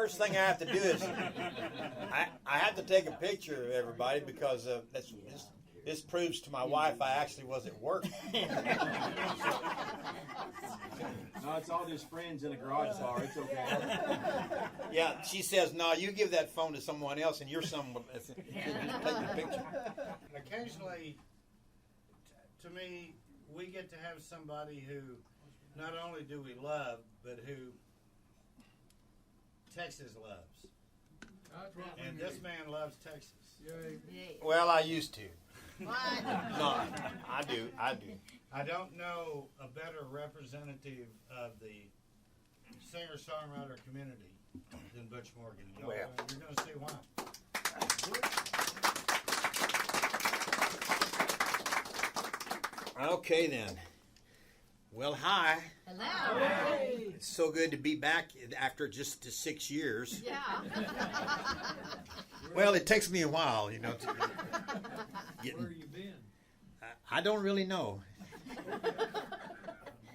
first thing I have to do is I have to take a picture of everybody because this proves to my wife I actually was at work. No, it's all just friends in a garage bar. It's okay. Yeah, she says, no, you give that phone to someone else and you're someone that's take the picture. Occasionally, to me, we get to have somebody who not only do we love, but who Texas loves. And this man loves Texas. Well, I used to. What? No, I do. I don't know a better representative of the singer-songwriter community than Butch Morgan. Well. You're going to see why. Okay, then. Well, hi. Hello. It's so good to be back after just 6 years. Yeah. Well, it takes me a while, to Where have you been? I don't really know.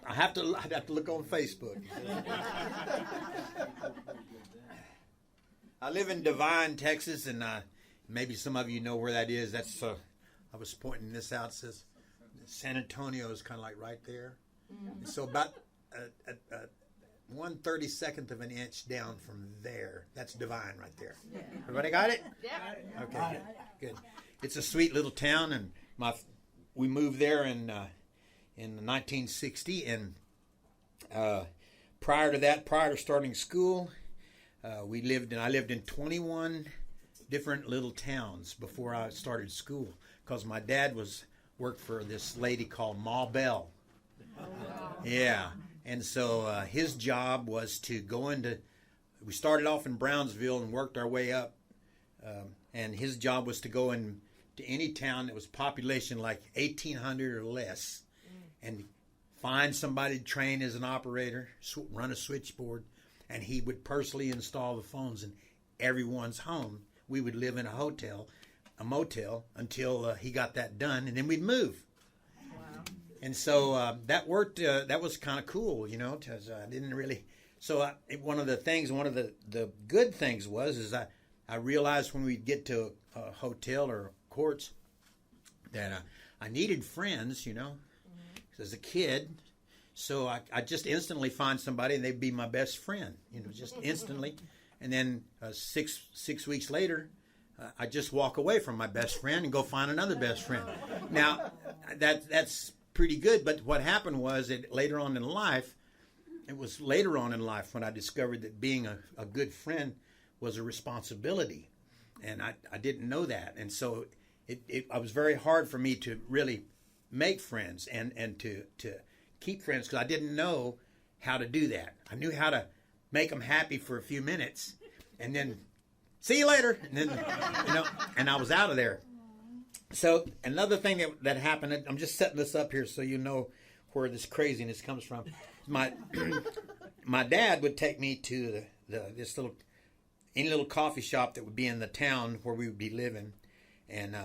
I'd have to look on Facebook. I live in Devine, Texas, and maybe some of you know where that is. That's I was pointing this out. It says San Antonio is kind of like right there. Mm-hmm. So about 1/32 of an inch down from there. That's Devine right there. Yeah. Everybody got it? Yeah. Okay, good. It's a sweet little town, and we moved there in 1960, and prior to starting school, I lived in 21 different little towns before I started school, because my dad worked for this lady called Ma Bell. Oh, wow. Yeah, and so his job was to go we started off in Brownsville and worked our way up, and his job was to go to any town that was population like 1,800 or less, and find somebody to train as an operator, run a switchboard, and he would personally install the phones in everyone's home. We would live in a motel, until he got that done, and then we'd move. Wow. And so that worked. That was kind of cool, because I didn't really. So one of the good things is I realized when we'd get to a hotel or courts that I needed friends, as a kid. So I just instantly find somebody and they'd be my best friend, just instantly. And then 6 weeks later, I just walk away from my best friend and go find another best friend. Now, that's pretty good. But what happened was it was later on in life when I discovered that being a good friend was a responsibility. And I didn't know that. And so it was very hard for me to really make friends and to keep friends, because I didn't know how to do that. I knew how to make them happy for a few minutes and then see you later, and then and I was out of there. So another thing that happened, I'm just setting this up here so you know where this craziness comes from. My dad would take me to any little coffee shop that would be in the town where we would be living, and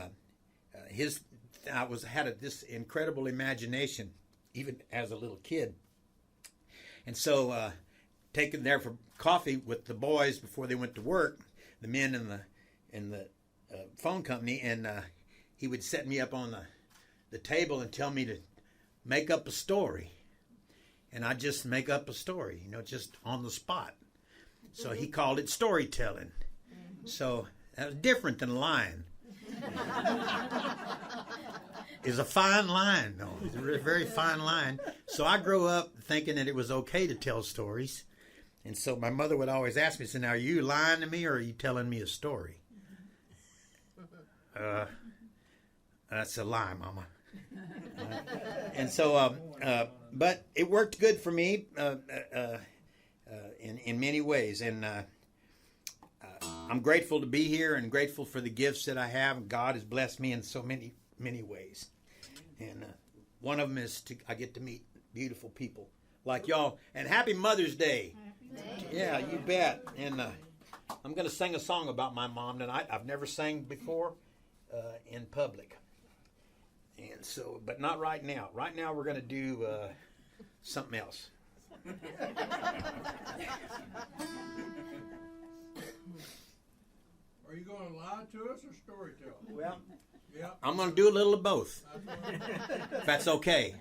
had this incredible imagination, even as a little kid. And so taken there for coffee with the boys before they went to work, the men in the phone company, and he would set me up on the table and tell me to make up a story. And I'd just make up a story, just on the spot. So he called it storytelling. So that was different than lying. It's a fine line, though. It's a very fine line. So I grew up thinking that it was okay to tell stories. And so my mother would always ask me, now, are you lying to me or are you telling me a story? That's a lie, Mama. And so, but it worked good for me in many ways. And I'm grateful to be here and grateful for the gifts that I have. God has blessed me in so many, many ways. And one of them is I get to meet beautiful people like y'all. And happy Mother's Day. Yeah, you bet. And I'm going to sing a song about my mom tonight. I've never sang before in public. And so, but not right now. Right now we're going to do something else. lie to us or storytell? Well, Yeah. I'm going to do a little of both, That's what if that's okay.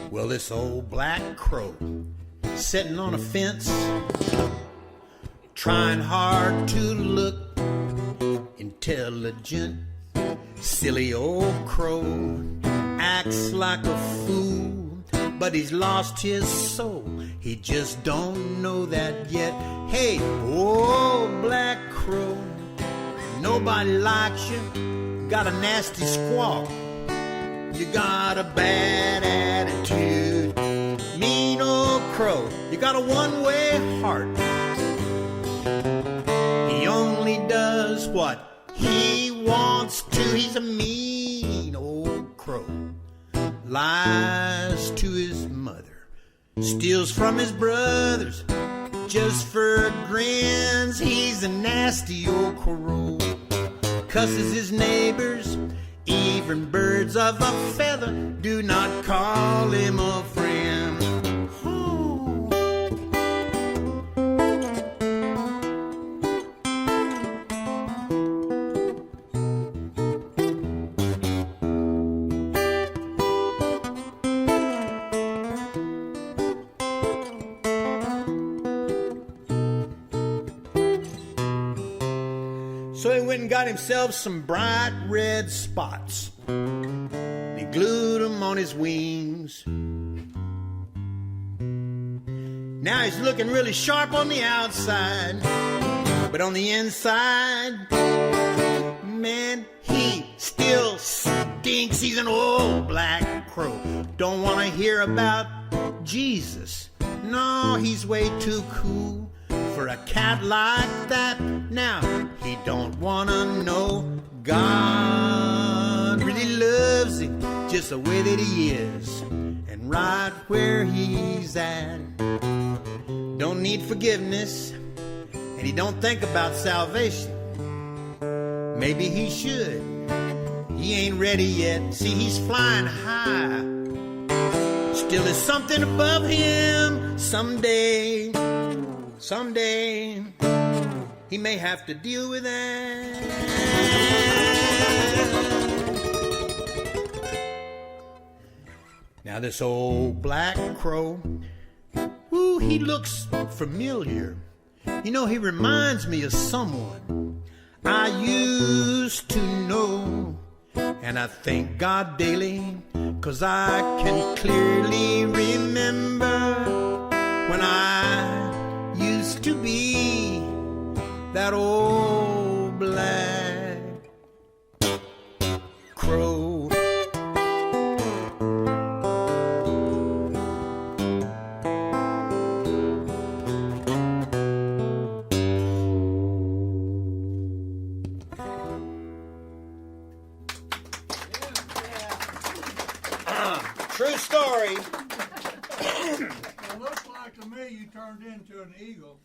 Well, this old black crow sitting on a fence, trying hard to look intelligent. Silly old crow acts like a fool, but he's lost his soul. He just don't know that yet. Hey, old black crow, nobody likes you. Got a nasty squawk. You got a bad attitude, mean old crow. You got a one-way heart. He only does what he wants to. He's a mean old crow. Lies to his mother, steals from his brothers just for grins. He's a nasty old crow. Cusses his neighbors, even birds of a feather do not call him a friend. So he went and got himself some bright red spots. He glued them on his wings. Now he's looking really sharp on the outside, but on the inside, man, he still stinks. He's an old black crow. Don't want to hear about Jesus. No, he's way too cool for a cat like that. Now, he don't want to know God really loves him just the way that he is, and right where he's at. Don't need forgiveness, and he don't think about salvation. Maybe he should. He ain't ready yet. See, he's flying high. Still there's something above him. Someday, he may have to deal with that. Now this old black crow, ooh, he looks familiar. You know, he reminds me of someone I used to know. And I thank God daily, 'cause I can clearly remember when I used to be that old black crow. True story. It looks like to me you turned into an eagle.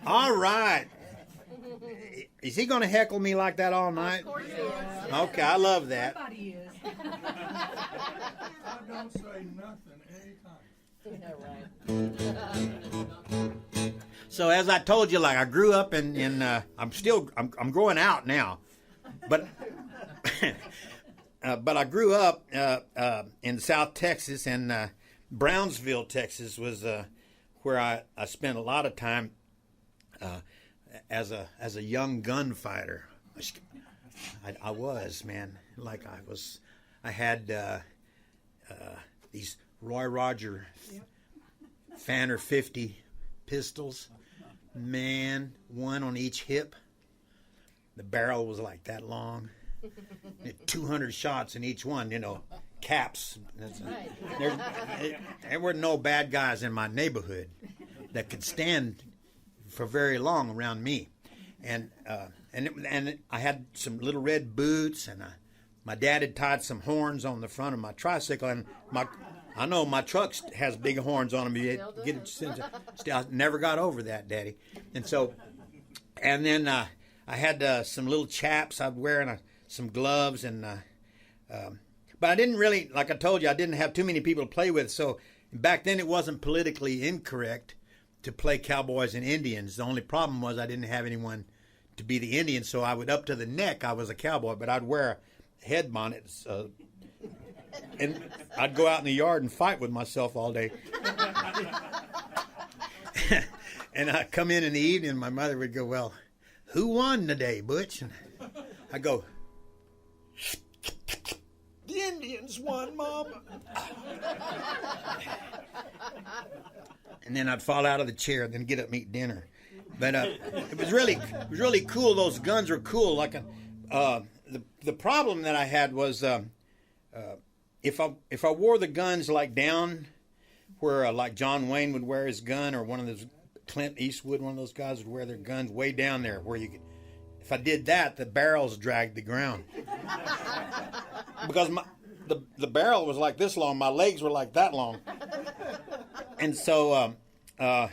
All right. Is he going to heckle me like that all night? Of course he is. Okay, I love that. Somebody is. I don't say nothing anytime. So as I told you, like I grew up in I'm growing out now, but but I grew up in South Texas, and Brownsville, Texas was where I spent a lot of time as a young gunfighter. I was, man, like I had these Roy Roger Fanner 50 pistols, man, one on each hip. The barrel was like that long. 200 shots in each one, you know. caps. Right. There were no bad guys in my neighborhood that could stand for very long around me, and I had some little red boots, and my dad had tied some horns on the front of my tricycle, and I know my truck has big horns on them. I never got over that, Daddy, and then I had some little chaps I'd wear and some gloves, and but I didn't really, like I told you, I didn't have too many people to play with. So back then it wasn't politically incorrect to play cowboys and Indians. The only problem was I didn't have anyone to be the Indian, so I would up to the neck I was a cowboy, but I'd wear head bonnets, and I'd go out in the yard and fight with myself all day. And I'd come in the evening, and my mother would go, "Well, who won today, Butch?" And I'd go, "The Indians won, Mom." And then I'd fall out of the chair and then get up and eat dinner. But it was really cool. Those guns were cool. Like the problem that I had was if I wore the guns like down where like John Wayne would wear his gun, or one of those Clint Eastwood, one of those guys would wear their guns way down there where you could. If I did that, the barrels dragged the ground because the barrel was like this long, my legs were like that long, and so I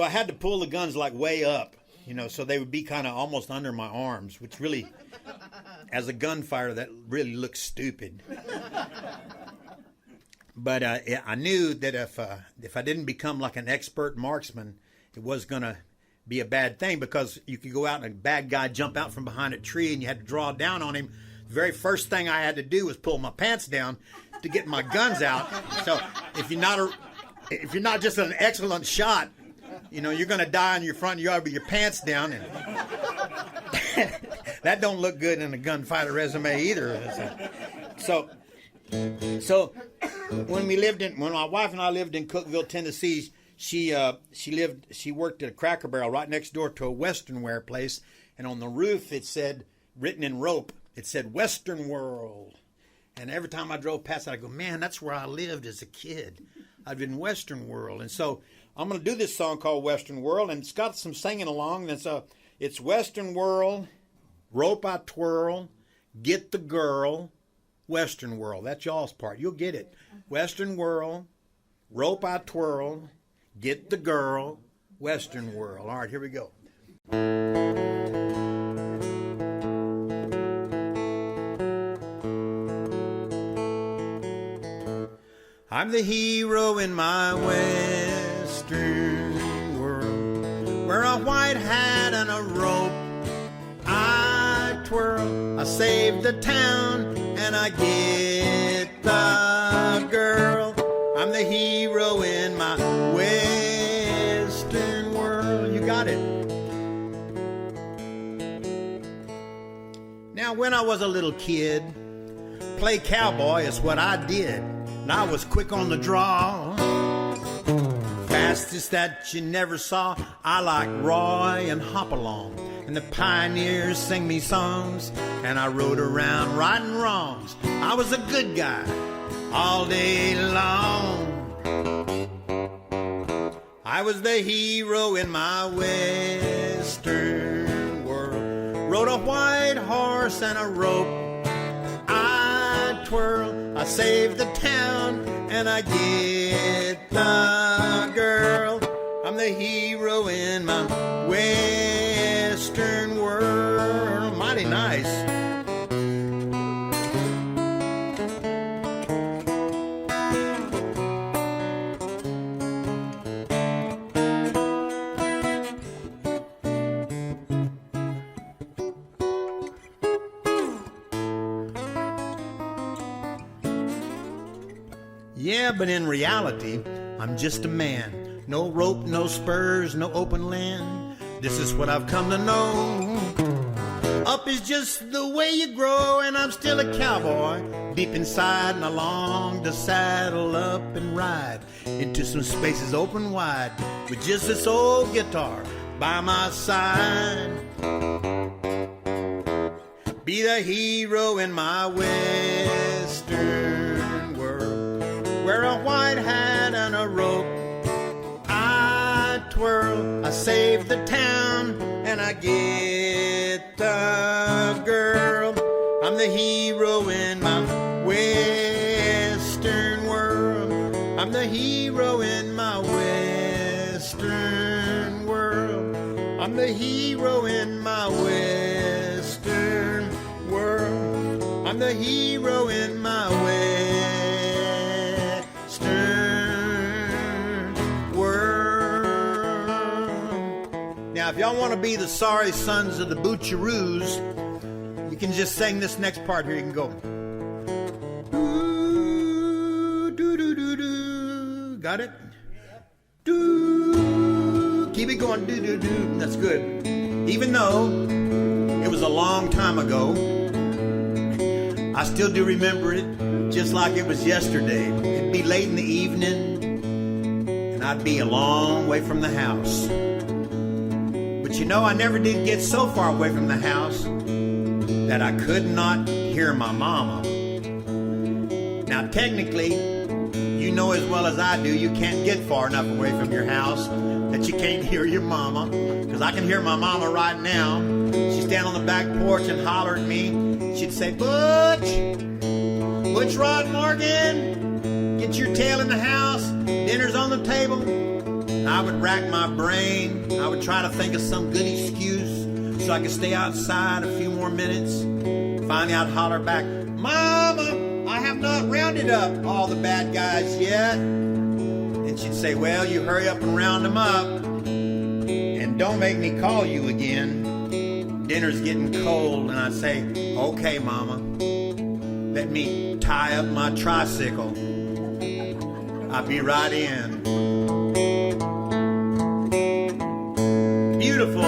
had to pull the guns like way up, so they would be kind of almost under my arms, which really, as a gunfighter, that really looks stupid. But I knew that if I didn't become like an expert marksman, it was going to be a bad thing, because you could go out and a bad guy jump out from behind a tree and you had to draw down on him. The very first thing I had to do was pull my pants down to get my guns out. So if you're not just an excellent shot, you're going to die in your front yard with your pants down, and that don't look good in a gunfighter resume either. So when my wife and I lived in Cookeville, Tennessee, she worked at a Cracker Barrel right next door to a Western wear place, and on the roof it said, written in rope, it said Western World. And every time I drove past it, I go, man, that's where I lived as a kid. I've been Western World. And so I'm going to do this song called Western World, and it's got some singing along. And so it's Western World, rope I twirl, get the girl, Western World. That's y'all's part. You'll get it. Western World, rope I twirl, get the girl, Western World. All right, here we go. I'm the hero in my Western world. Wear a white hat and a rope I twirl. I save the town and I get the girl. I'm the hero in my Western world. You got it. Now, when I was a little kid, play cowboy is what I did. And I was quick on the draw, fastest that you never saw. I like Roy and Hopalong, and the pioneers sing me songs, and I rode around righting wrongs. I was a good guy all day long. I was the hero in my Western world. Rode a white horse and a rope I twirl. I save the town and I get the girl. I'm the hero in my Western world. Mighty nice. Yeah, but in reality, I'm just a man. No rope, no spurs, no open land. This is what I've come to know. Up is just the way you grow, and I'm still a cowboy. Deep inside and I long to saddle up and ride into some spaces open wide with just this old guitar by my side. Be the hero in my Western western world. Wear a white hat and a rope. I twirl, I save the town, and I get the girl. I'm the hero in my western world. I'm the hero in my western world. I'm the hero in my western world. I'm the hero in my western world. Now, if y'all want to be the sorry sons of the Butcheroos, you can just sing this next part here. You can go. Doo, doo, doo, doo, doo. Got it? Doo. Keep it going. Doo, doo, doo. That's good. Even though it was a long time ago, I still do remember it just like it was yesterday. It'd be late in the evening, and I'd be a long way from the house. But you know, I never did get so far away from the house that I could not hear my mama. Now, technically, you know as well as I do, you can't get far enough away from your house that you can't hear your mama. Because I can hear my mama right now. She'd stand on the back porch and holler at me. She'd say, Butch Rod Morgan, get your tail in the house. Dinner's on the table. And I would rack my brain. I would try to think of some good excuse so I could stay outside a few more minutes. Finally, I'd holler back, Mama, I have not rounded up all the bad guys yet. And she'd say, well, you hurry up and round them up. And don't make me call you again. Dinner's getting cold. And I'd say, okay, Mama, let me tie up my tricycle. I'll be right in. Beautiful.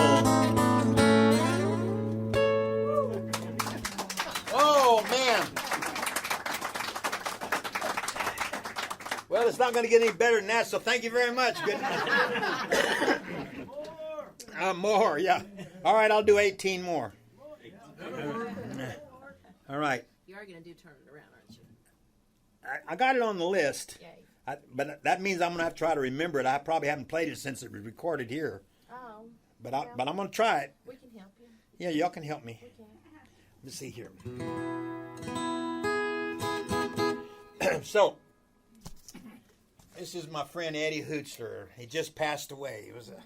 Oh, man. Well, it's not going to get any better than that, so thank you very much. Good. More, yeah. All right, I'll do 18 more. All right. You are going to do Turn It Around, aren't you? I got it on the list. Yay. But that means I'm going to have to try to remember it. I probably haven't played it since it was recorded here. Oh. But I'm going to try it. We can help you. Yeah, y'all can help me. We can. Let's see here. So, this is my friend Eddie Hootsler. He just passed away. He was a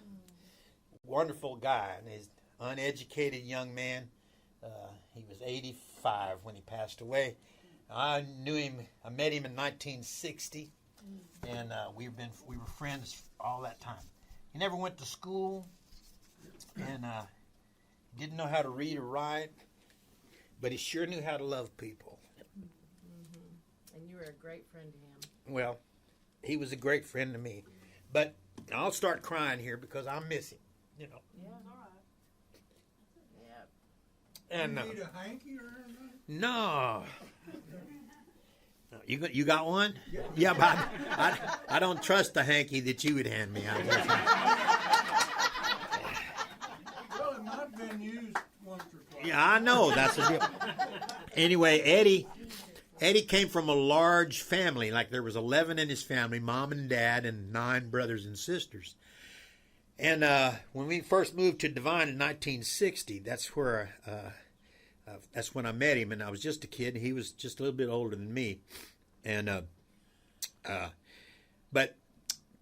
wonderful guy, and he's an uneducated young man. He was 85 when he passed away. I knew him. I met him in 1960, and we were friends all that time. He never went to school, and didn't know how to read or write, but he sure knew how to love people. Mm-hmm. And you were a great friend to him. Well, he was a great friend to me. But I'll start crying here because I miss him, you know. Yeah, all right. Yeah. And You need a hanky or anything? no. No, you got one? Yeah, but I don't trust the hanky that you would hand me. Well, it might have been used once or twice. Yeah, I know. That's the deal. Anyway, Eddie came from a large family. Like there was 11 in his family, mom and dad, and 9 brothers and sisters. And when we first moved to Devine in 1960, that's when I met him, and I was just a kid. And he was just a little bit older than me, and but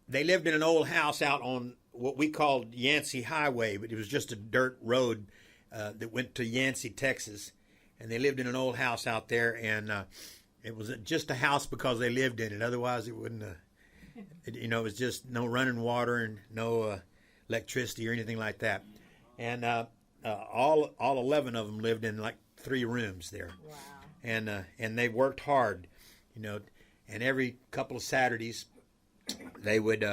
they lived in an old house out on what we called Yancey Highway, but it was just a dirt road that went to Yancey, Texas, and they lived in an old house out there, and it was just a house because they lived in it. Otherwise, it wouldn't. It was just no running water and no electricity or anything like that, and all 11 of them lived in like 3 rooms there. Wow. And they worked hard, and every couple of Saturdays they would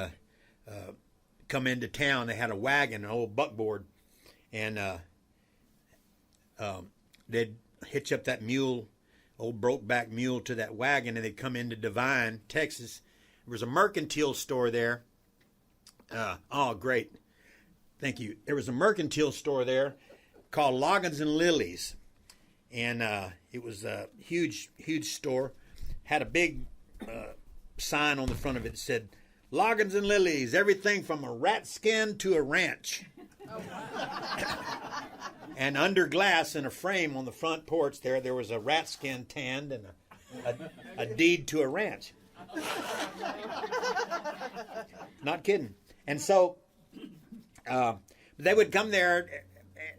come into town. They had a wagon, an old buckboard, and they'd hitch up that mule, old broke-back mule, to that wagon, and they'd come into Devine, Texas. There was a mercantile store there. Oh, great. Thank you. There was a mercantile store there called Loggins and Lilies. and it was a huge store. Had a big sign on the front of it that said, "Loggins and Lilies, everything from a rat skin to a ranch." And under glass in a frame on the front porch there was a rat skin tanned and a deed to a ranch. Not kidding. And so they would come there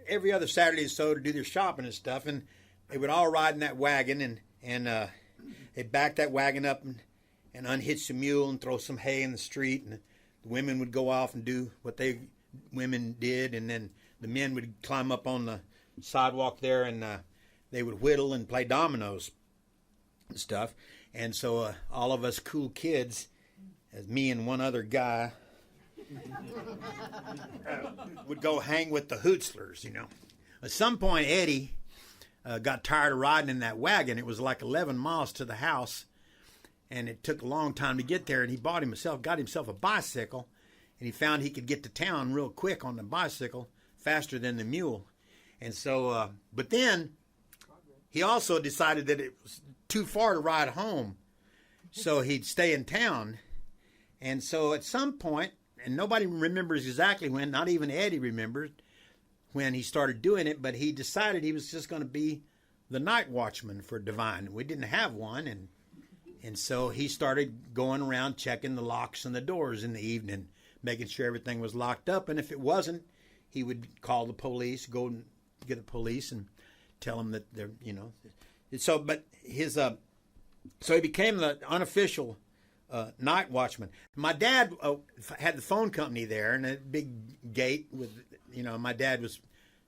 every other Saturday or so to do their shopping and stuff, and they would all ride in that wagon, and they'd back that wagon up and unhitch the mule and throw some hay in the street, and the women would go off and do what women did, and then the men would climb up on the sidewalk there, and they would whittle and play dominoes and stuff. And so all of us cool kids, as me and one other guy, would go hang with the hootslers, you know. At some point, Eddie got tired of riding in that wagon. It was like 11 miles to the house, and it took a long time to get there, and he got himself a bicycle, and he found he could get to town real quick on the bicycle, faster than the mule. And so, but then he also decided that it was too far to ride home, so he'd stay in town. And so at some point, and nobody remembers exactly when, not even Eddie remembers when he started doing it, but he decided he was just going to be the night watchman for Divine. We didn't have one, and so he started going around checking the locks and the doors in the evening, making sure everything was locked up. And if it wasn't, he would call the police, go and get the police and tell them that they're, you know. So, but so he became the unofficial night watchman. My dad had the phone company there, and a big gate with, you know, my dad was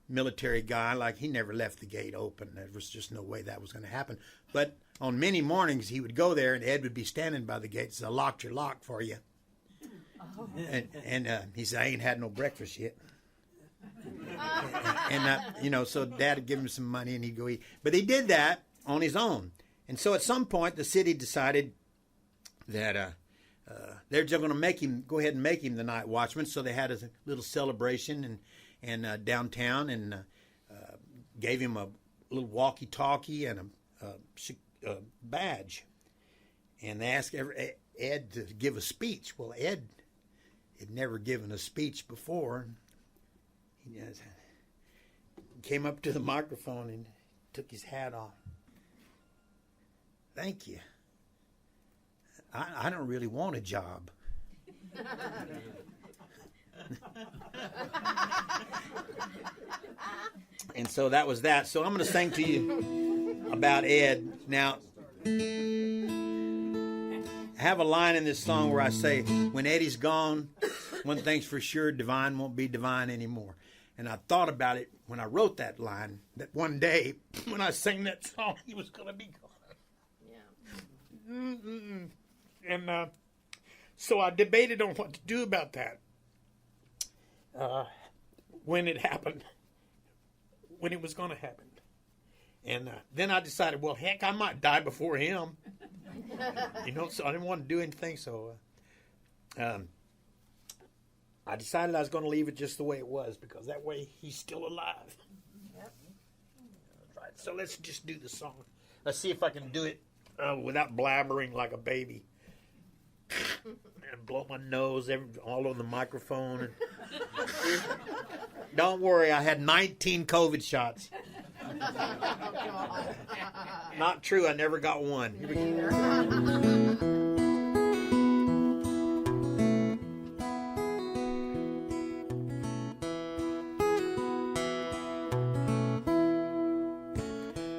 a military guy, like he never left the gate open. There was just no way that was going to happen. But on many mornings he would go there, and Ed would be standing by the gate and say, "I locked your lock for you." Oh. And he said, "I ain't had no breakfast yet." And you know, so Dad would give him some money and he'd go eat. But he did that on his own. And so at some point the city decided that they're just going to go ahead and make him the night watchman. So they had a little celebration and downtown, and gave him a little walkie-talkie and a badge. And they asked Ed to give a speech. Well, Ed had never given a speech before. He came up to the microphone and took his hat off. "Thank you. I don't really want a job." And so that was that. So I'm going to sing to you about Ed. Now, I have a line in this song where I say, "When Eddie's gone, one thing's for sure, Divine won't be Divine anymore." And I thought about it when I wrote that line, that one day when I sang that song, he was going to be gone. Yeah. And so I debated on what to do about that when it happened, when it was going to happen. And then I decided, well, heck, I might die before him. You know, so I didn't want to do anything. So I decided I was going to leave it just the way it was, because that way he's still alive. Yep. Right, so let's just do the song. Let's see if I can do it without blabbering like a baby. And blow my nose all over the microphone. Don't worry, I had 19 COVID shots. Not true, I never got one. Here we go.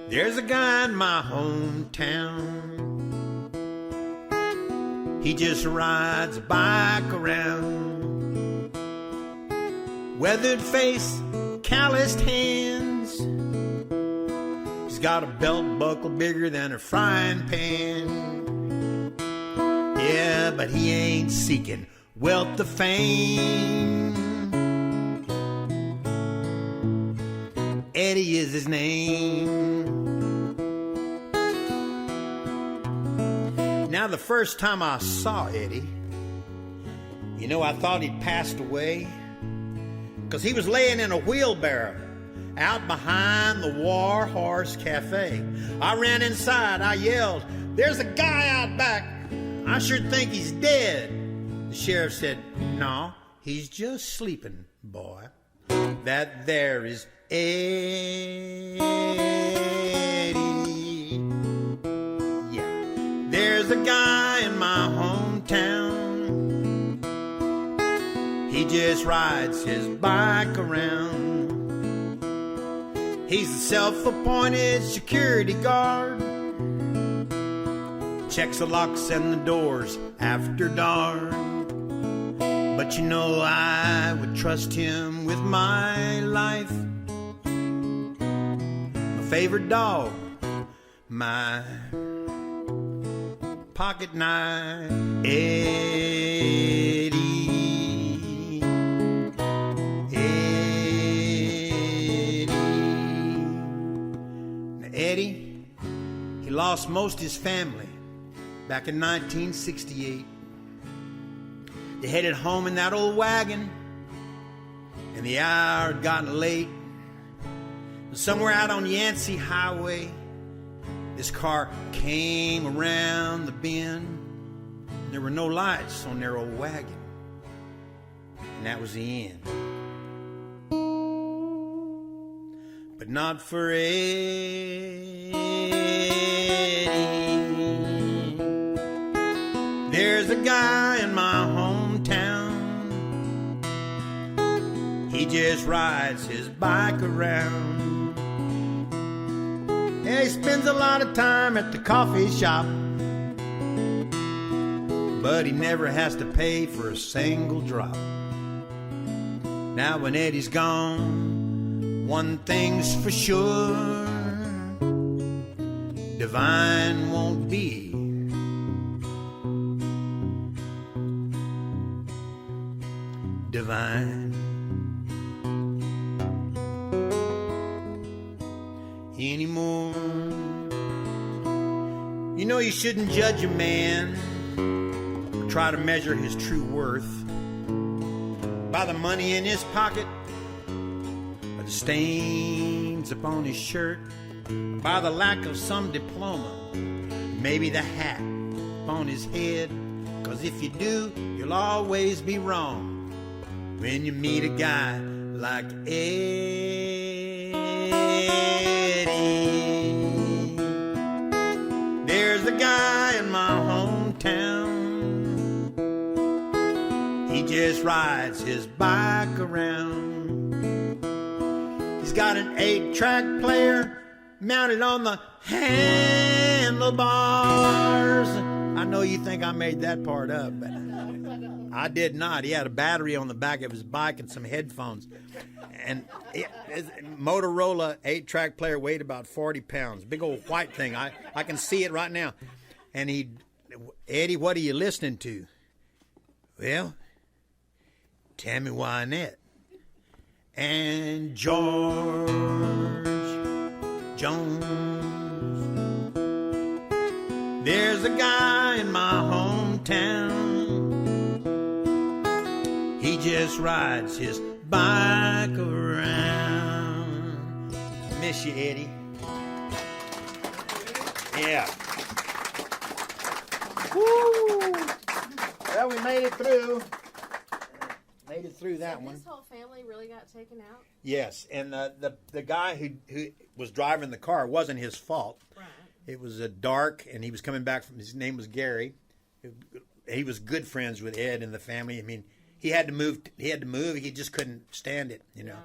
There's a guy in my hometown. He just rides a bike around. Weathered face, calloused hands. He's got a belt buckle bigger than a frying pan. Yeah, but he ain't seeking wealth or fame. Eddie is his name. Now, the first time I saw Eddie, you know, I thought he'd passed away, because he was laying in a wheelbarrow out behind the War Horse Cafe. I ran inside, I yelled, "There's a guy out back. I sure think he's dead." The sheriff said, "No, he's just sleeping, boy. That there is Eddie. Yeah, there's a guy in my hometown. He just rides his bike around. He's the self-appointed security guard. Checks the locks and the doors after dark. But you know I would trust him with my life. My favorite dog, my pocket knife, Eddie. Eddie. Now Eddie, he lost most of his family back in 1968. They headed home in that old wagon, and the hour had gotten late. Somewhere out on Yancey Highway, this car came around the bend. There were no lights on their old wagon, and that was the end. But not for Eddie. There's a guy in my hometown. He just rides his bike around. Yeah, he spends a lot of time at the coffee shop, but he never has to pay for a single drop. Now when Eddie's gone, one thing's for sure, Divine won't be divine anymore. You know you shouldn't judge a man or try to measure his true worth by the money in his pocket, or the stains upon his shirt, by the lack of some diploma, maybe the hat upon his head. 'Cause if you do, you'll always be wrong when you meet a guy like Eddie. There's a guy in my hometown. He just rides his bike around. He's got an 8-track player mounted on the handlebars. I know you think I made that part up, but I did not. He had a battery on the back of his bike and some headphones. And Motorola 8-track player weighed about 40 pounds. Big old white thing. I can see it right now. And Eddie, what are you listening to? Well, Tammy Wynette and George Jones. There's a guy in my hometown. He just rides his bike around. I miss you, Eddie. Yeah. Woo! Well, we made it through. Made it through that one. This whole family really got taken out? Yes, and the guy who was driving the car wasn't his fault. Right. It was dark, and he was coming back from. His name was Gary. He was good friends with Ed and the family. I mean, he had to move. He just couldn't stand it, you know.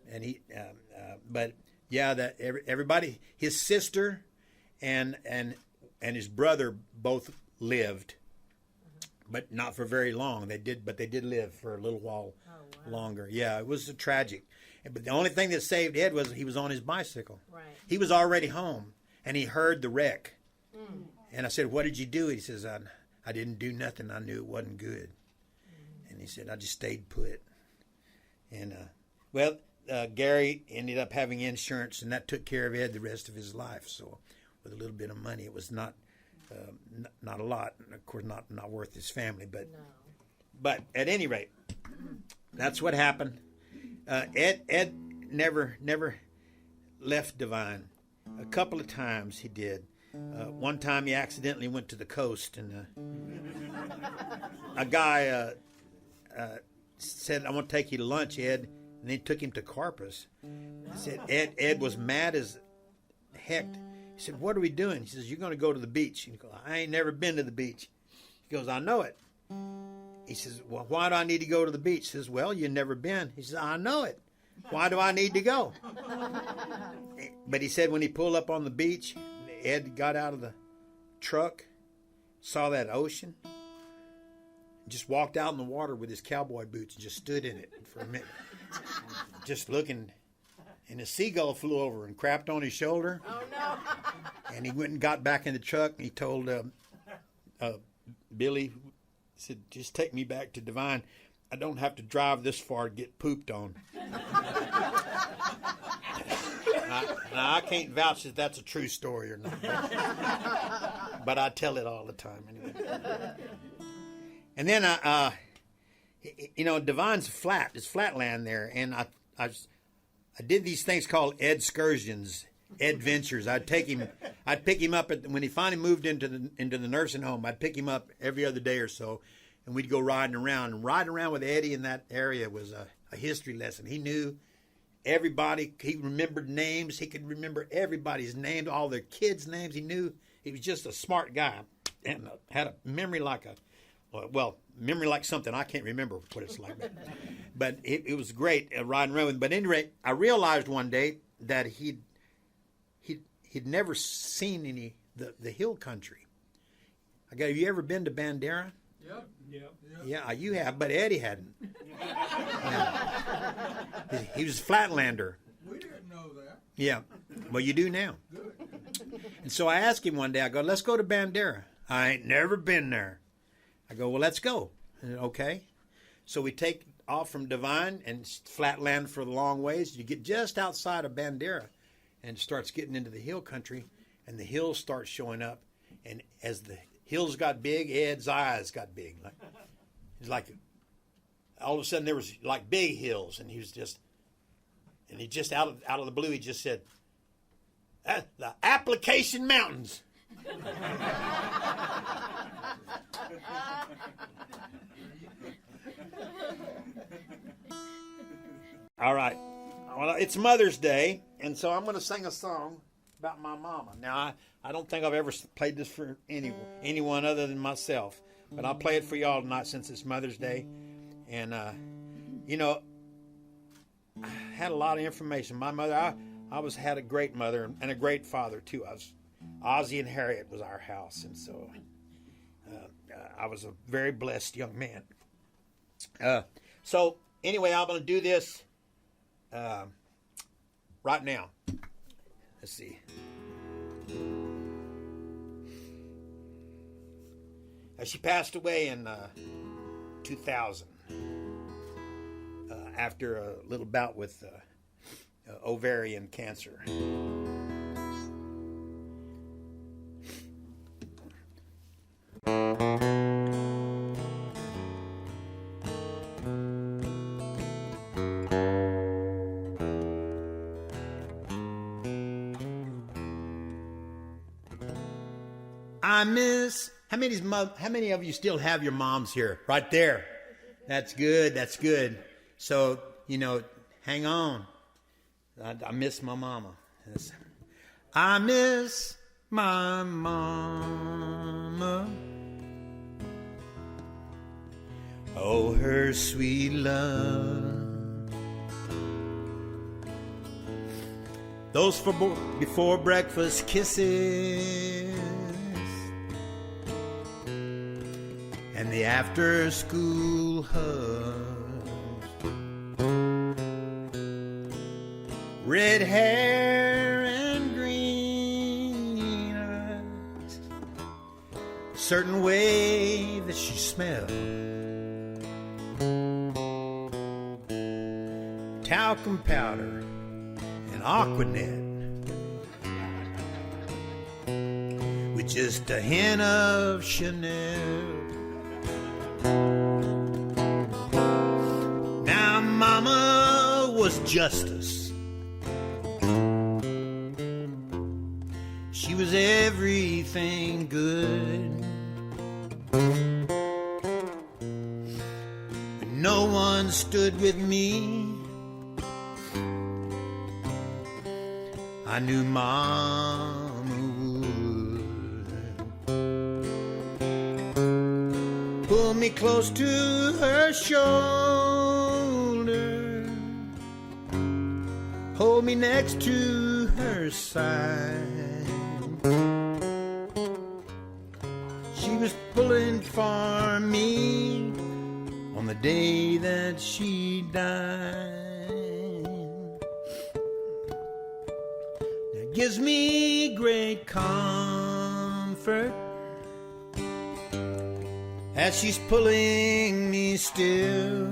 Yeah. And but yeah, that everybody, his sister, and his brother both lived, but not for very long. They did live for a little while longer. Yeah, it was tragic. But the only thing that saved Ed was he was on his bicycle. Right. He was already home, and he heard the wreck. Mm. And I said, "What did you do?" He says, "I didn't do nothing. I knew it wasn't good." Mm. And he said, "I just stayed put." And Gary ended up having insurance, and that took care of Ed the rest of his life. So, with a little bit of money, it was not a lot, and of course not worth his family. But but at any rate, that's what happened. Ed never left Divine. A couple of times he did. One time he accidentally went to the coast, and a guy said, "I want to take you to lunch, Ed." And they took him to Corpus. He said, Ed was mad as heck. He said, "What are we doing?" He says, "You're going to go to the beach." He goes, "I ain't never been to the beach." He goes, "I know it." He says, "Well, why do I need to go to the beach?" He says, "Well, you've never been." He says, "I know it. Why do I need to go?" But he said when he pulled up on the beach, Ed got out of the truck, saw that ocean, just walked out in the water with his cowboy boots and just stood in it for a minute, just looking. And a seagull flew over and crapped on his shoulder. Oh, no. And he went and got back in the truck, and he told Billy, he said, "Just take me back to Divine. I don't have to drive this far to get pooped on." Now, I can't vouch that that's a true story or not, but I tell it all the time anyway. And then, Divine's flat. It's flatland there, and I did these things called Ed-scursions, Ed-ventures. I'd pick him up when he finally moved into the nursing home. I'd pick him up every other day or so, and we'd go riding around. And riding around with Eddie in that area was a history lesson. He knew everybody. He remembered names. He could remember everybody's names, all their kids' names. He knew. He was just a smart guy and had a memory like memory like something I can't remember what it's like. But it was great riding around with him. But at any rate, I realized one day that he'd never seen the hill country. I go, "Have you ever been to Bandera?" Yep. Yeah, you have, but Eddie hadn't. Yeah. He was a flatlander. We didn't know that. Yeah, well, you do now. Good. And so I asked him one day, I go, "Let's go to Bandera." "I ain't never been there." I go, "Well, let's go." And, okay. So we take off from Divine and flatland for the long ways. You get just outside of Bandera and it starts getting into the hill country, and the hills start showing up. And as the hills got big, Ed's eyes got big. It's like all of a sudden there was like big hills, and he just out of the blue, he just said, "The Application Mountains." All right. Well, it's Mother's Day, and so I'm going to sing a song about my mama. Now, I don't think I've ever played this for anyone other than myself, but I'll play it for y'all tonight since it's Mother's Day. And, I had a lot of information. My mother, I had a great mother and a great father, too. Ozzie and Harriet was our house, and so I was a very blessed young man. So, anyway, I'm going to do this right now. Let's see. She passed away in 2000 after a little bout with ovarian cancer. I miss. How many of you still have your moms here? Right there. That's good. That's good. So, hang on. I miss my mama. I miss my mama. Oh, her sweet love. Those before breakfast kisses. And the after-school hugs, red hair and green eyes, certain way that she smelled, talcum powder and Aquanet, with just a hint of Chanel. Now mama was justice, everything good. No one stood with me. I knew Mama would pull me close to her shoulder, hold me next to her side. She was pulling for me on the day that she died. It gives me great comfort as she's pulling me still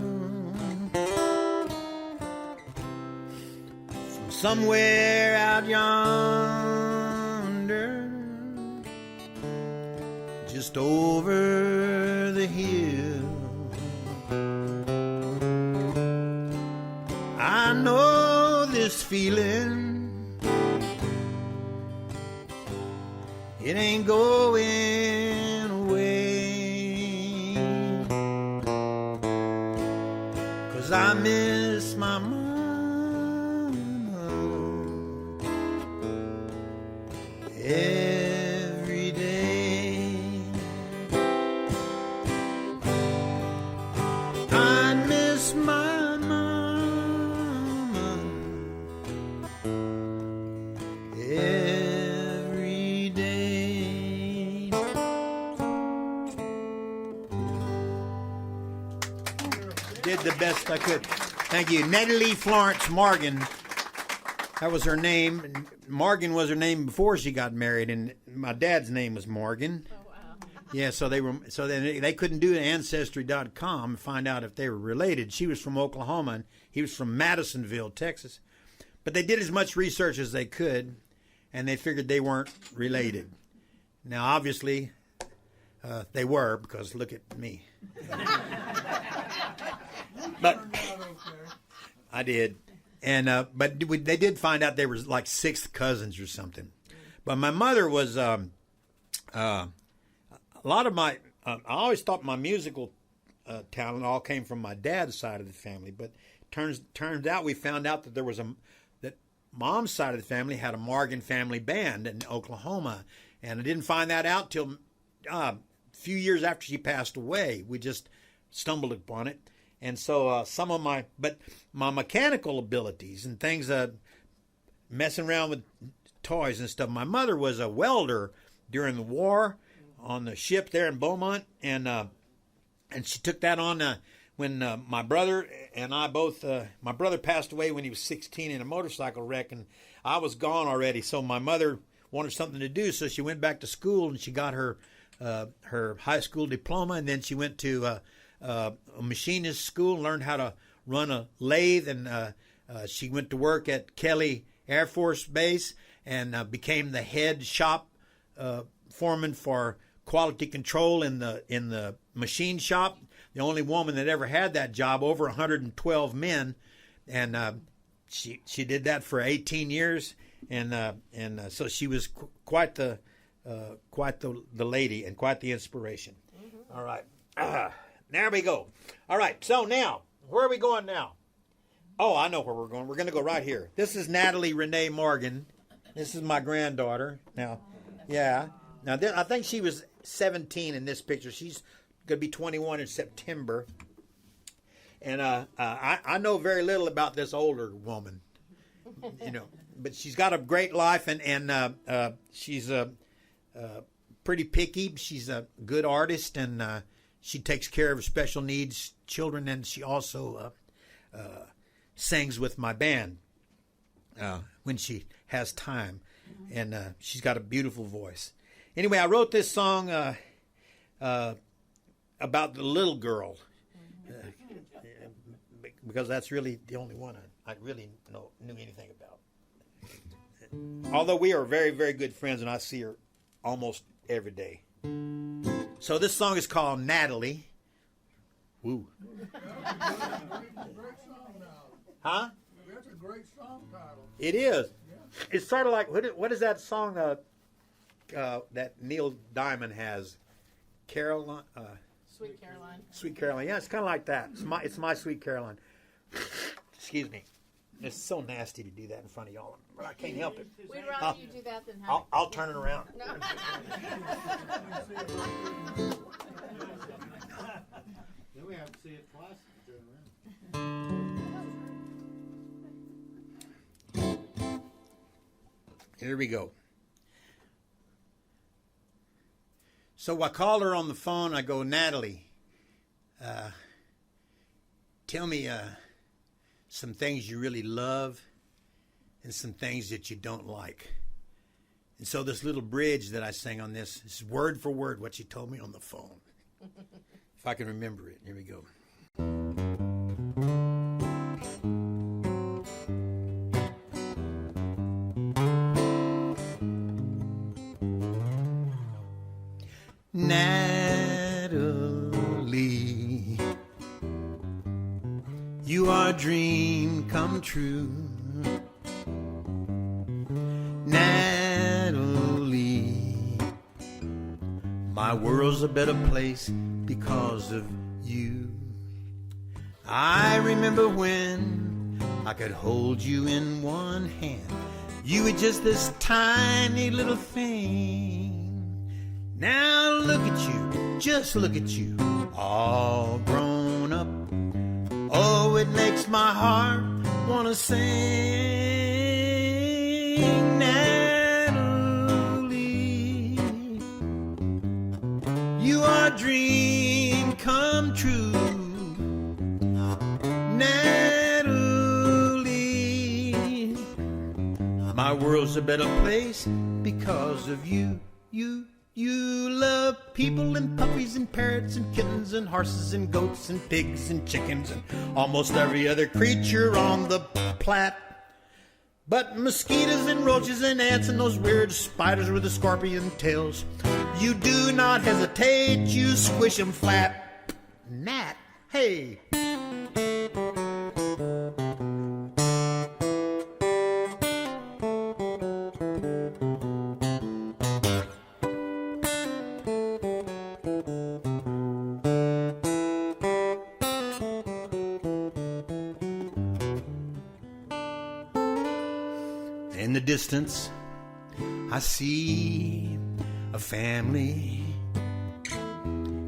from somewhere out yonder, just over the hill. I know this feeling, it ain't going away, 'cause I miss my mama every day. I miss my mama every day. Did the best I could. Thank you. Natalie Florence Morgan. That was her name. Morgan was her name before she got married, and my dad's name was Morgan. Oh, wow. Yeah, so they couldn't do Ancestry.com and find out if they were related. She was from Oklahoma, and he was from Madisonville, Texas. But they did as much research as they could, and they figured they weren't related. Now, obviously, they were, because look at me. But I did. And but they did find out they were like sixth cousins or something. But my mother was a lot of my. I always thought my musical talent all came from my dad's side of the family. But turns out we found out that there was that mom's side of the family had a Morgan family band in Oklahoma, and I didn't find that out till a few years after she passed away. We just stumbled upon it. And so some of my mechanical abilities and things, messing around with toys and stuff. My mother was a welder during the war on the ship there in Beaumont, and she took that on when my brother and I both. My brother passed away when he was 16 in a motorcycle wreck, and I was gone already. So my mother wanted something to do, so she went back to school and she got her high school diploma, and then she went to a machinist school, learned how to run a lathe, and she went to work at Kelly Air Force Base and became the head shop foreman for quality control in the machine shop. The only woman that ever had that job, over 112 men, and she did that for 18 years, and so she was quite the lady and quite the inspiration. Mm-hmm. All right. There we go. All right, so now, where are we going now? Oh, I know where we're going. We're going to go right here. This is Natalie Renee Morgan. This is my granddaughter. Now, yeah. Now, I think she was 17 in this picture. She's going to be 21 in September. And I know very little about this older woman, but she's got a great life, and she's pretty picky. She's a good artist, and she takes care of special needs children, and she also sings with my band when she has time, and she's got a beautiful voice. Anyway, I wrote this song about the little girl because that's really the only one I really knew anything about. Although we are very, very good friends, and I see her almost every day. So this song is called Natalie. Woo. Huh? That's a great song title. It is. It's sort of like, what is that song? that Neil Diamond has, Caroline. Sweet Caroline. Sweet Caroline. Yeah, it's kind of like that. It's my Sweet Caroline. Excuse me. It's so nasty to do that in front of y'all, but I can't help it. We'd rather you do that than have I'll turn it around. No. Then we have to see it twice to turn around. Here we go. So I called her on the phone. I go, Natalie, tell me some things you really love and some things that you don't like. And so this little bridge that I sang on this is word for word what she told me on the phone. If I can remember it. Here we go. Natalie, you are a dream come true. Natalie, my world's a better place because of you. I remember when I could hold you in one hand. You were just this tiny little thing. Now look at you, just look at you, all grown up. Oh, it makes my heart wanna sing. Natalie, you are a dream come true. Natalie, my world's a better place because of you. You love people and puppies and parrots and kittens and horses and goats and pigs and chickens and almost every other creature on the planet. But mosquitoes and roaches and ants and those weird spiders with the scorpion tails, you do not hesitate, you squish them flat. Nat, hey. In the distance, I see a family,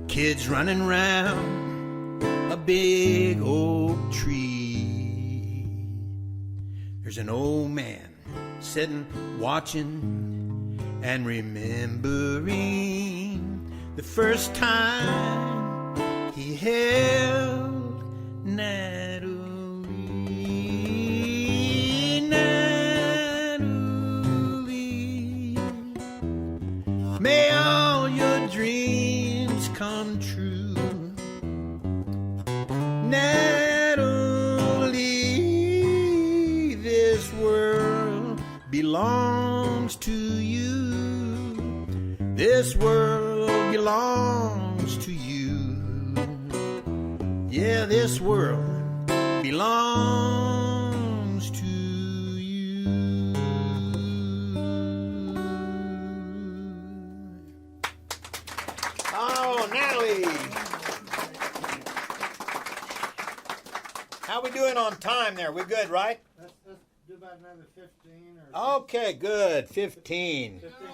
kids running round a big oak tree. There's an old man sitting, watching, and remembering the first time he held Natalie. May all your dreams come true. Natalie, this world belongs to you. This world belongs to you. Yeah, this world belongs to you. Oh, Natalie. How we doing on time there? We good, right? Let's do about another 15 or Okay, good. 15. 15,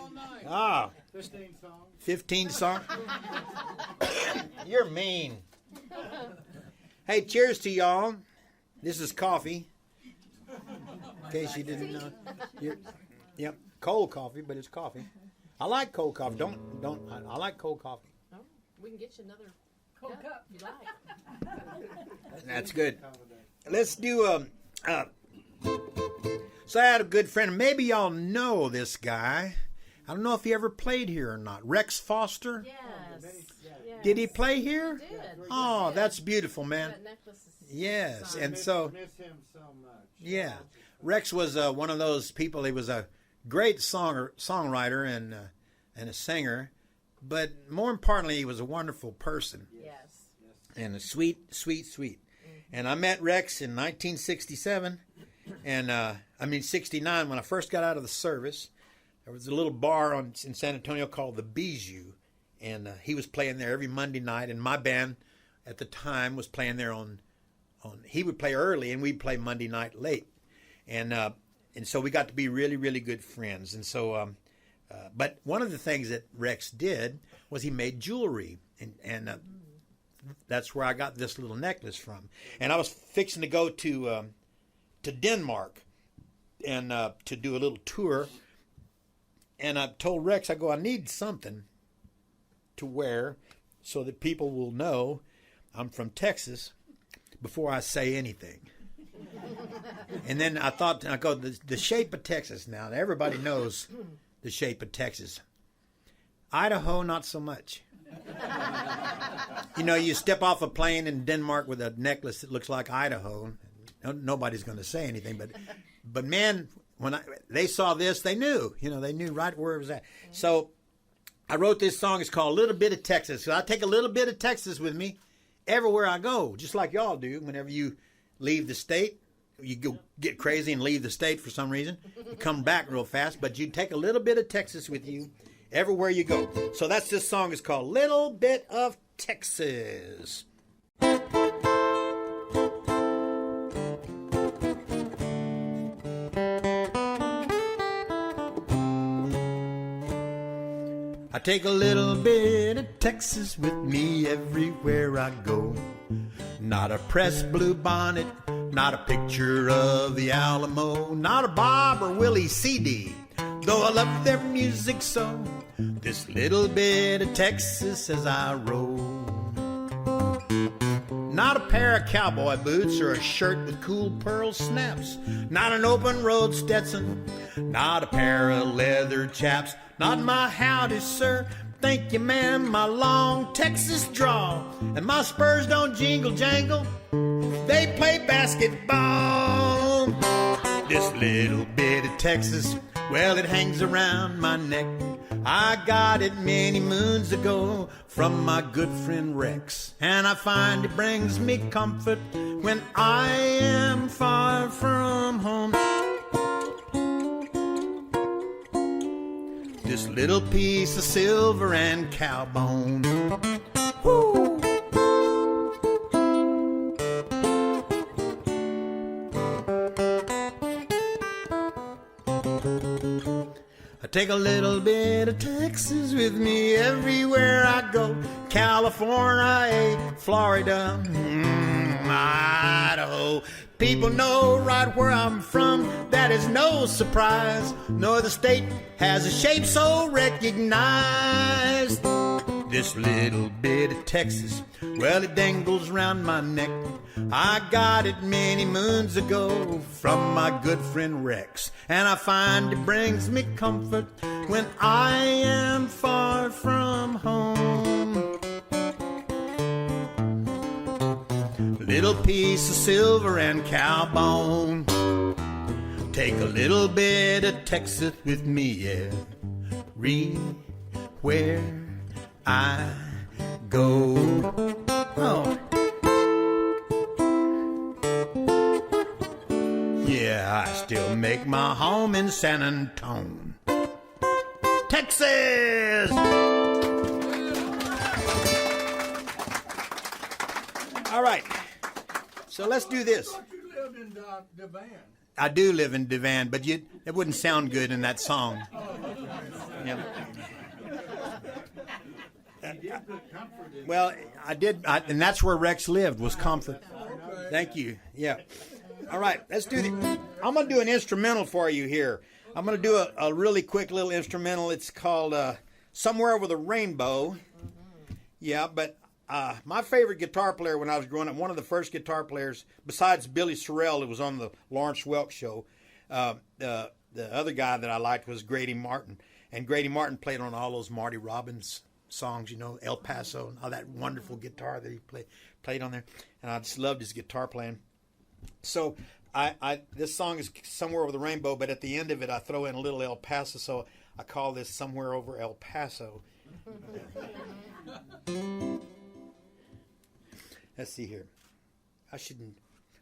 Ah, 15 songs. 15 songs. You're mean. Hey, cheers to y'all. This is coffee. In case you didn't know. Yep, cold coffee, but it's coffee. I like cold coffee. I like cold coffee. Oh, we can get you another cup if you like. That's good. Let's do so I had a good friend. Maybe y'all know this guy. I don't know if he ever played here or not. Rex Foster. Yes. Yes. Did he play here? He did. Oh, that's beautiful, man. That necklace is Yes, signed. and so Miss him so much. yeah, Rex was one of those people. He was a great songwriter and a singer, but more importantly, he was a wonderful person Yes. and a sweet. And I met Rex in 1967, and 69 when I first got out of the service. there was a little bar in San Antonio called the Bijou, and he was playing there every Monday night, and my band at the time was playing there on he would play early and we'd play Monday night late, and so we got to be really, really good friends. And so but one of the things that Rex did was he made jewelry, and that's where I got this little necklace from. And I was fixing to go to Denmark and to do a little tour. And I told Rex, I go, I need something to wear so that people will know I'm from Texas before I say anything. And then I thought, I go, the shape of Texas now. Everybody knows the shape of Texas. Idaho, not so much. You know, you step off a plane in Denmark with a necklace that looks like Idaho. Nobody's going to say anything, but man, when they saw this, they knew. You know, they knew right where it was at. So I wrote this song. It's called "A Little Bit of Texas." So I take a little bit of Texas with me everywhere I go, just like y'all do. Whenever you leave the state, you go get crazy and leave the state for some reason. You come back real fast, but you take a little bit of Texas with you everywhere you go. So that's this song. Is called "Little Bit of Texas." I take a little bit of Texas with me everywhere I go. Not a pressed blue bonnet, not a picture of the Alamo, not a Bob or Willie CD, though I love their music so. This little bit of Texas as I roll. Not a pair of cowboy boots or a shirt with cool pearl snaps, not an open road Stetson, not a pair of leather chaps, not my howdy sir, thank you ma'am, my long Texas drawl, and my spurs don't jingle jangle, they play basketball. This little bit of Texas, well, it hangs around my neck. I got it many moons ago from my good friend Rex, and I find it brings me comfort when I am far from home. This little piece of silver and cow bone. Woo! I take a little bit of Texas with me everywhere I go. California, Florida, Idaho. People know right where I'm from, that is no surprise. No other state has a shape so recognized. This little bit of Texas, well, it dangles round my neck. I got it many moons ago from my good friend Rex, and I find it brings me comfort when I am far from home. Little piece of silver and cow bone. Take a little bit of Texas with me everywhere I go. Oh. Yeah, I still make my home in San Antonio, Texas. All right. So let's do this. I thought you lived in Devon. I do live in Devon, but it wouldn't sound good in that song. Yeah. Well, I did, and that's where Rex lived, was Comfort. Thank you. Yeah. All right, let's do the. I'm going to do an instrumental for you here. I'm going to do a really quick little instrumental. It's called "Somewhere Over the Rainbow." Yeah, but my favorite guitar player when I was growing up, one of the first guitar players, besides Billy Sorrell, who was on the Lawrence Welk show, the other guy that I liked was Grady Martin. And Grady Martin played on all those Marty Robbins songs, you know, El Paso, and all that wonderful guitar that he played on there. And I just loved his guitar playing. So this song is Somewhere Over the Rainbow, but at the end of it I throw in a little El Paso, so I call this Somewhere Over El Paso. Let's see here. I shouldn't.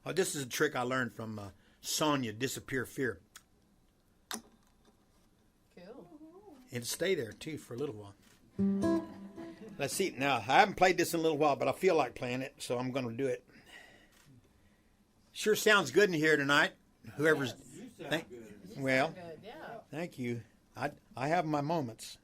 Oh, this is a trick I learned from Sonia, Disappear Fear. Cool. it'll stay there too for a little while. Let's see. Now, I haven't played this in a little while, but I feel like playing it, so I'm going to do it. Sure sounds good in here tonight. Whoever's... Well, Good, yeah. thank you. I have my moments.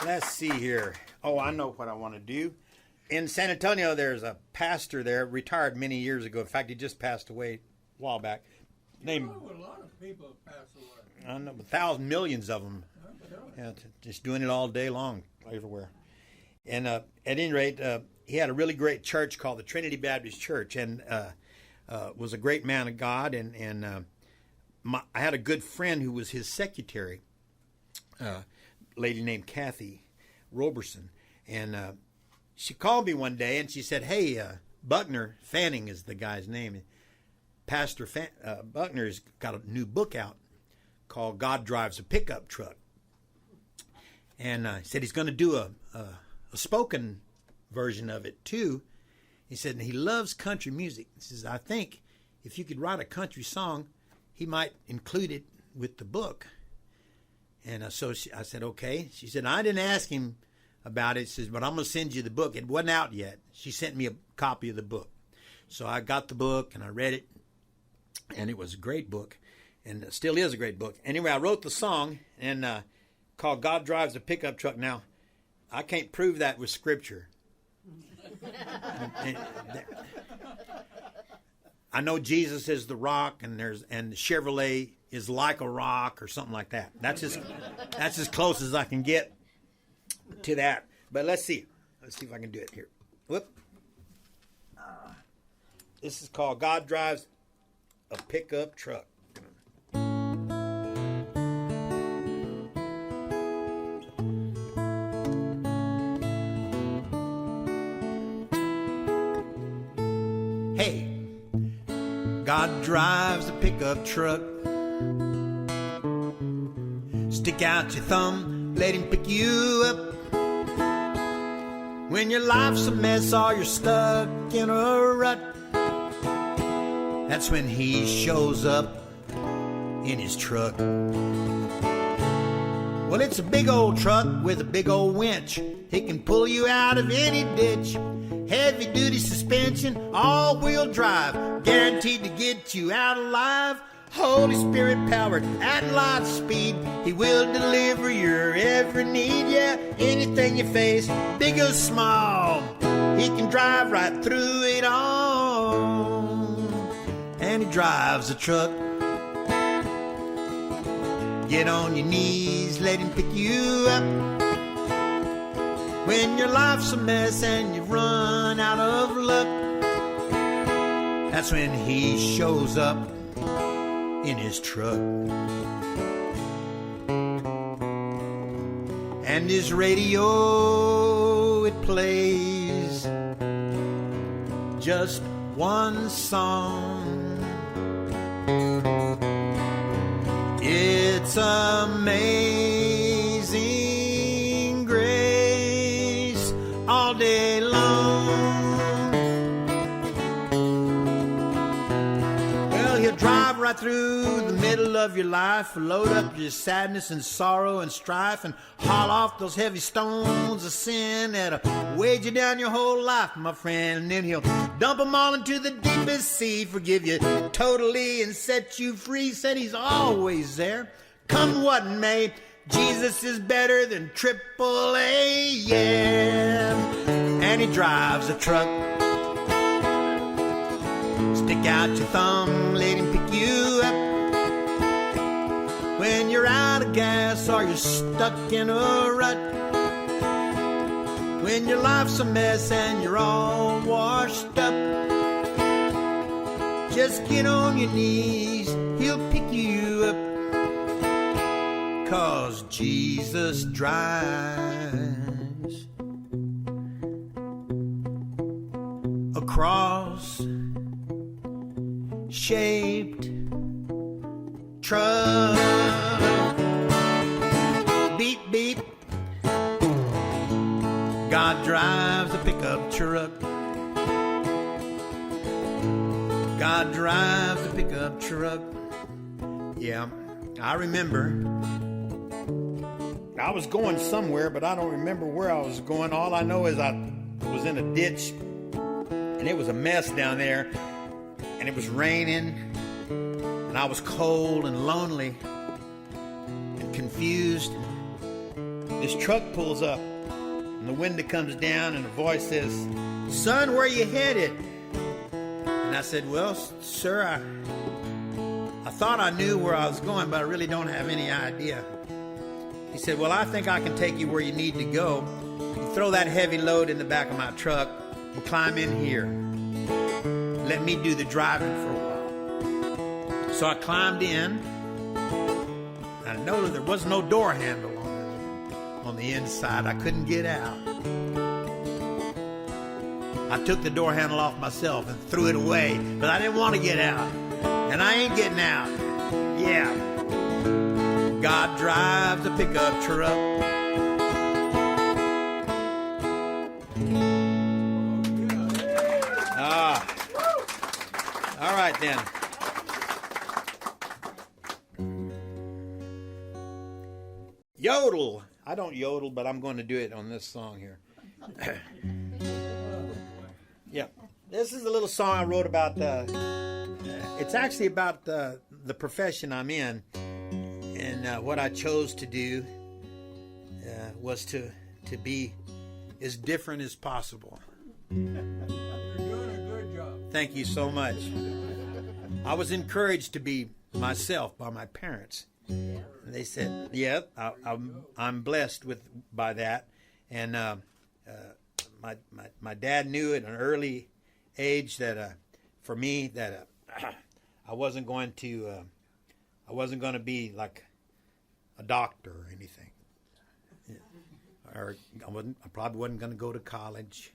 Let's see here. Oh, I know what I want to do. In San Antonio, there's a pastor there, retired many years ago. In fact, he just passed away a while back. Named, A lot of people have passed away. I don't know, thousands, millions of them. Yeah, just doing it all day long, everywhere. And at any rate, he had a really great church called the Trinity Baptist Church, and was a great man of God. And I had a good friend who was his secretary, lady named Kathy Roberson, and she called me one day and she said, "Hey, Buckner Fanning is the guy's name. Pastor Buckner has got a new book out called God Drives a Pickup Truck." And said he's going to do a spoken version of it too. He said, and he loves country music. He says, I think if you could write a country song, he might include it with the book. And so I said, okay. She said, I didn't ask him about it. She says, but I'm going to send you the book. It wasn't out yet. She sent me a copy of the book. So I got the book and I read it, and it was a great book, and it still is a great book. Anyway, I wrote the song and called God Drives a Pickup Truck. Now, I can't prove that with Scripture. I know Jesus is the rock, and Chevrolet is like a rock or something like that. That's as close as I can get to that. But let's see. Let's see if I can do it here. Whoop. This is called God Drives a Pickup Truck. Hey, God drives a pickup truck. Stick out your thumb, let him pick you up. When your life's a mess or you're stuck in a rut, that's when he shows up in his truck. Well, it's a big old truck with a big old winch. It can pull you out of any ditch. Heavy duty suspension, all-wheel drive, guaranteed to get you out alive. Holy Spirit powered at light speed, he will deliver your every need. Yeah, anything you face, big or small, he can drive right through it all. And he drives a truck. Get on your knees, let him pick you up. When your life's a mess and you've run out of luck, that's when he shows up in his truck. And his radio, it plays just one song. It's Amazing Grace all day long. Well, he'll drive right through the middle of your life, load up your sadness and sorrow and strife, and haul off those heavy stones of sin that'll weigh you down your whole life, my friend. And then he'll dump them all into the deepest sea, forgive you totally and set you free. Said he's always there, come what may. Jesus is better than AAA, yeah. And he drives a truck. Stick out your thumb, let him pick you up. When you're out of gas or you're stuck in a rut, when your life's a mess and you're all washed up, just get on your knees, he'll pick you up. 'Cause Jesus drives a cross-shaped truck. Beep, beep. God drives a pickup truck. God drives a pickup truck. Yeah, I remember. I was going somewhere, but I don't remember where I was going. All I know is I was in a ditch, and it was a mess down there, and it was raining, and I was cold and lonely and confused. This truck pulls up, and the window comes down, and a voice says, "Son, where you headed?" And I said, "Well, sir, I thought I knew where I was going, but I really don't have any idea." He said, "Well, I think I can take you where you need to go. You throw that heavy load in the back of my truck and climb in here. Let me do the driving for a while." So I climbed in. I noticed there was no door handle on the inside. I couldn't get out. I took the door handle off myself and threw it away, but I didn't want to get out. And I ain't getting out. Yeah. God drives a pickup truck. All right then. Yodel. I don't yodel, but I'm going to do it on this song here. Yeah. This is a little song I wrote about. It's actually about the profession I'm in. And what I chose to do was to be as different as possible. You're doing a good job. Thank you so much. I was encouraged to be myself by my parents. And they said, "Yep, I'm blessed by that." And my dad knew at an early age that for me that I wasn't going to be like a doctor or anything, or I probably wasn't going to go to college,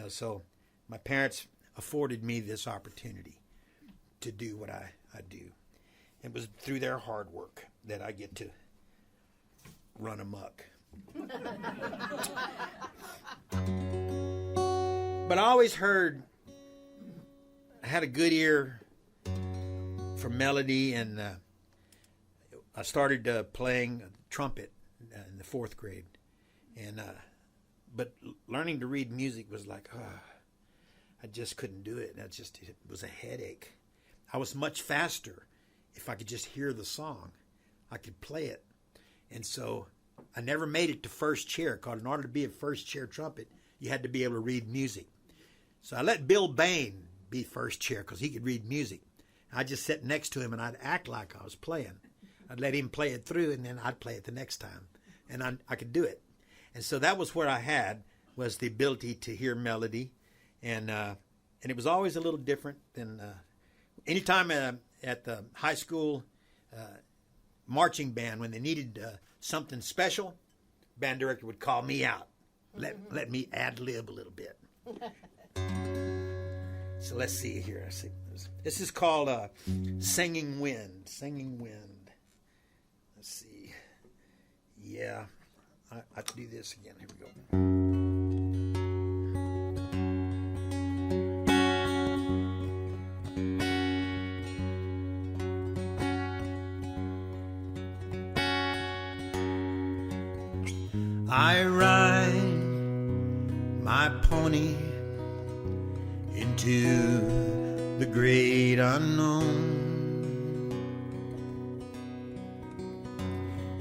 So my parents afforded me this opportunity to do what I do. It was through their hard work that I get to run amok. But I always heard, I had a good ear for melody, and I started playing trumpet in the 4th grade. And but learning to read music was like, I just couldn't do it. It was a headache. I was much faster if I could just hear the song. I could play it. And so I never made it to first chair, because in order to be a first chair trumpet, you had to be able to read music. So I let Bill Bain be first chair because he could read music. I'd just sit next to him and I'd act like I was playing. I'd let him play it through, and then I'd play it the next time. And I could do it. And so that was what I had, was the ability to hear melody. And it was always a little different than anytime at the high school marching band, when they needed something special, band director would call me out. Let me ad-lib a little bit. So let's see here. This is called Singing Wind. Singing Wind. Let's see. Yeah, I can do this again. Here we go. I ride my pony into the great unknown,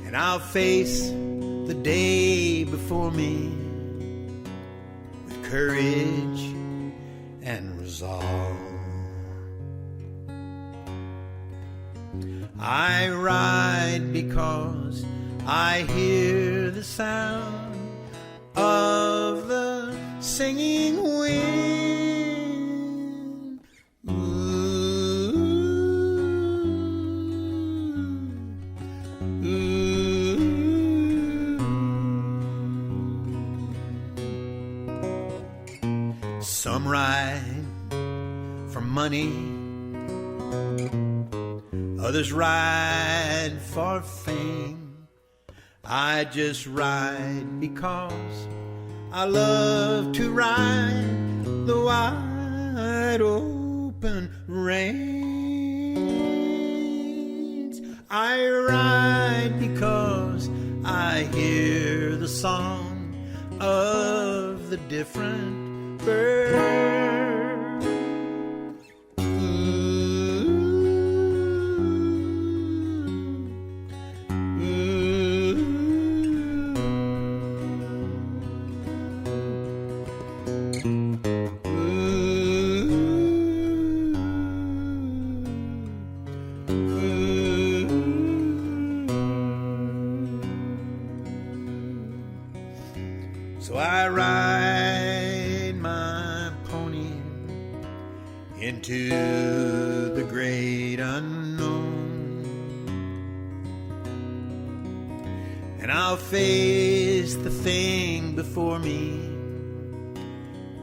and I'll face the day before me with courage and resolve. I ride because I hear the sound of the singing wind. Ooh, ooh. Some ride for money, others ride for fame. I just ride because I love to ride the wide open range. I ride because I hear the song of the different birds. So I ride my pony into the great unknown, and I'll face the thing before me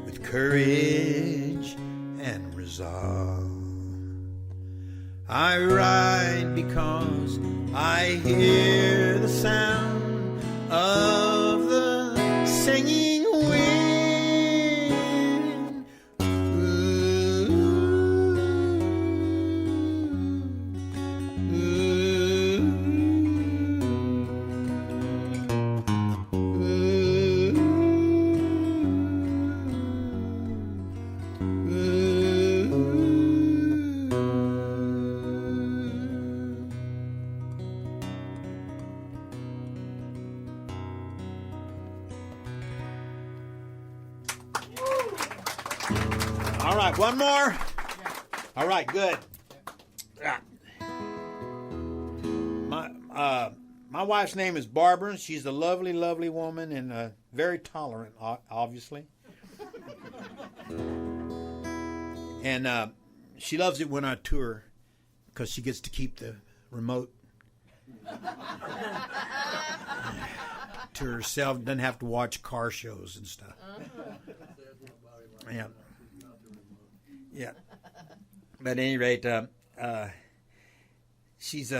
with courage and resolve. I ride because I hear the sound of the singing wind. Ooh, ooh, ooh. All right, one more. All right, good. My wife's name is Barbara. She's a lovely, lovely woman and very tolerant, obviously. And she loves it when I tour because she gets to keep the remote to herself. Doesn't have to watch car shows and stuff. Yeah. Yeah. But at any rate, she's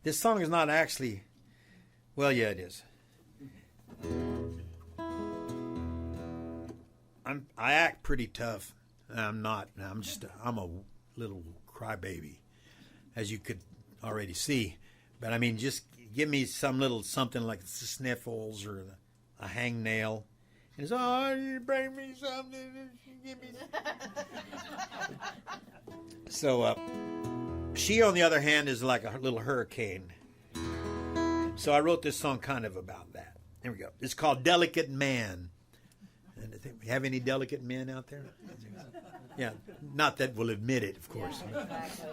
this song is not actually, well, yeah, it is. I act pretty tough. I'm not. I'm a little crybaby, as you could already see. But I mean, just give me some little something like the sniffles or a hangnail. And it's, oh, you bring me something. Give me. So, she, on the other hand, is like a little hurricane. So I wrote this song kind of about that. Here we go. It's called Delicate Man. And have any delicate men out there? Yeah, not that will admit it, of course. Yeah, exactly.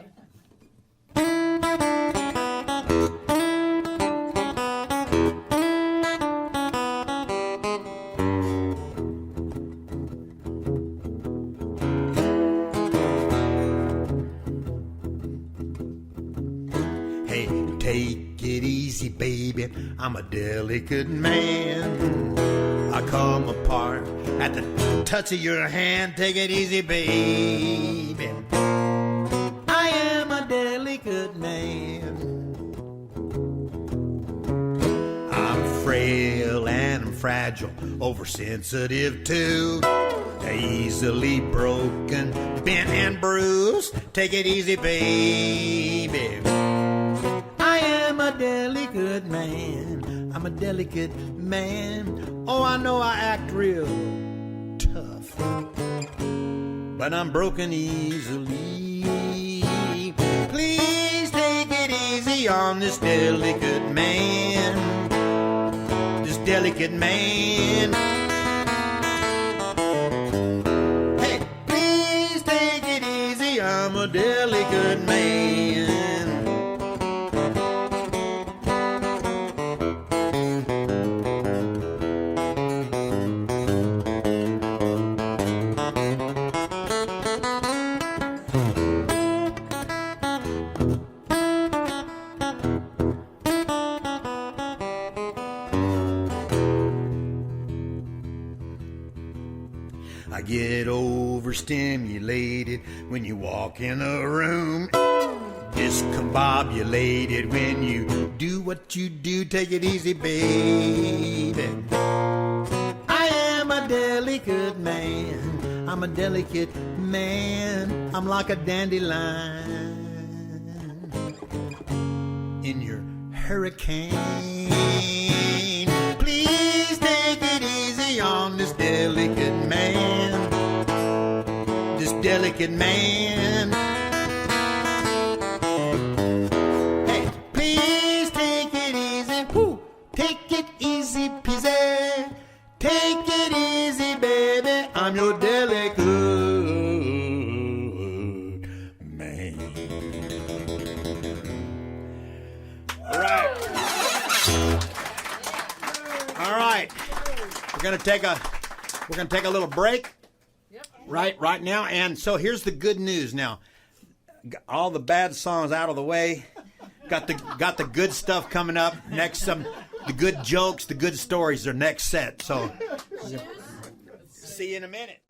Hey, take it easy, baby. I'm a delicate man. I come apart at the touch of your hand. Take it easy, baby. I am a delicate man. I'm frail and I'm fragile, oversensitive too. Easily broken, bent and bruised. Take it easy, baby. I am a delicate man. I'm a delicate man. Oh, I know I act real tough, but I'm broken easily. Please take it easy on this delicate man. This delicate man. Hey, please take it easy. I'm a delicate man. I get overstimulated when you walk in a room. Discombobulated when you do what you do. Take it easy, baby. I am a delicate man. I'm a delicate man. I'm like a dandelion in your hurricane. Please take it easy on this delicate man. This delicate man. Hey, please take it easy. Woo. Take it easy, peasy. Take it easy, baby. I'm your delicate man. All right. All right. We're gonna take a little break. Right now. And so here's the good news now. All the bad songs out of the way. Got the good stuff coming up next. The good jokes, the good stories are next set. So see you in a minute.